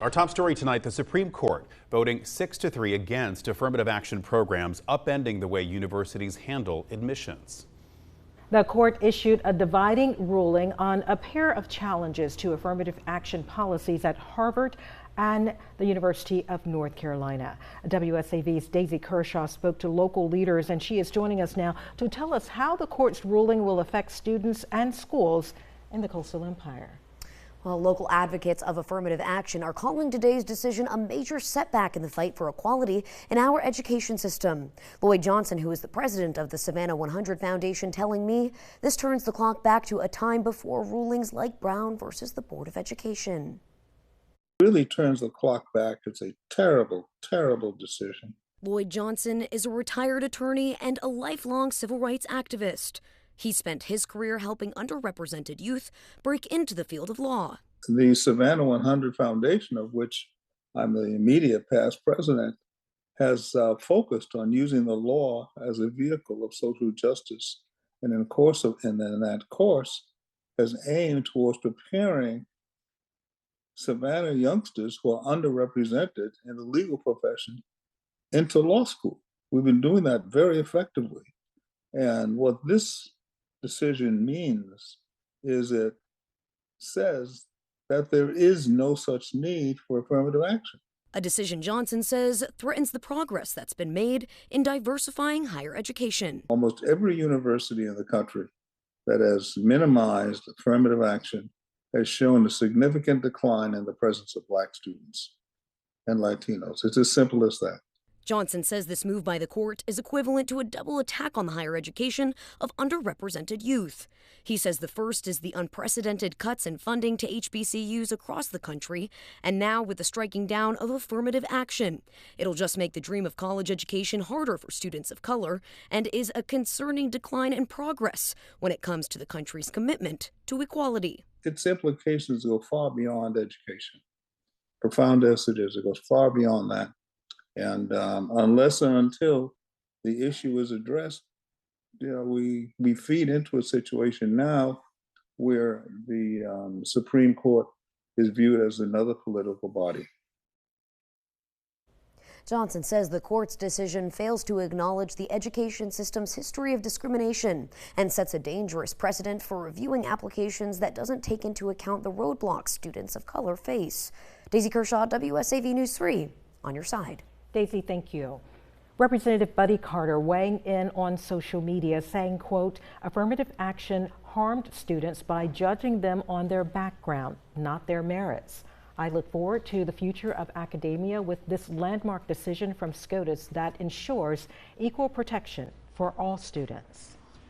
Our top story tonight, the Supreme Court voting 6-3 against affirmative action programs, upending the way universities handle admissions. The court issued a dividing ruling on a pair of challenges to affirmative action policies at Harvard and the University of North Carolina. WSAV's Daisy Kershaw spoke to local leaders, and she is joining us now to tell us how the court's ruling will affect students and schools in the Coastal Empire. Well, local advocates of affirmative action are calling today's decision a major setback in the fight for equality in our education system. Lloyd Johnson, who is the president of the Savannah 100 Foundation, telling me this turns the clock back to a time before rulings like Brown versus the Board of Education. It really turns the clock back. It's a terrible, terrible decision. Lloyd Johnson is a retired attorney and a lifelong civil rights activist. He spent his career helping underrepresented youth break into the field of law. The Savannah 100 Foundation, of which I'm the immediate past president, has focused on using the law as a vehicle of social justice, and in that course has aimed towards preparing Savannah youngsters who are underrepresented in the legal profession into law school. We've been doing that very effectively, and what this decision means is it says that there is no such need for affirmative action. A decision Johnson says threatens the progress that's been made in diversifying higher education. Almost every university in the country that has minimized affirmative action has shown a significant decline in the presence of Black students and Latinos. It's as simple as that. Johnson says this move by the court is equivalent to a double attack on the higher education of underrepresented youth. He says the first is the unprecedented cuts in funding to HBCUs across the country, and now with the striking down of affirmative action. It'll just make the dream of college education harder for students of color and is a concerning decline in progress when it comes to the country's commitment to equality. Its implications go far beyond education. Profound as it is, it goes far beyond that. And unless and until the issue is addressed, we feed into a situation now where the Supreme Court is viewed as another political body. Johnson says the court's decision fails to acknowledge the education system's history of discrimination and sets a dangerous precedent for reviewing applications that doesn't take into account the roadblocks students of color face. Daisy Kershaw, WSAV News 3, on your side. Daisy, thank you. Representative Buddy Carter weighing in on social media saying, quote, affirmative action harmed students by judging them on their background, not their merits. I look forward to the future of academia with this landmark decision from SCOTUS that ensures equal protection for all students.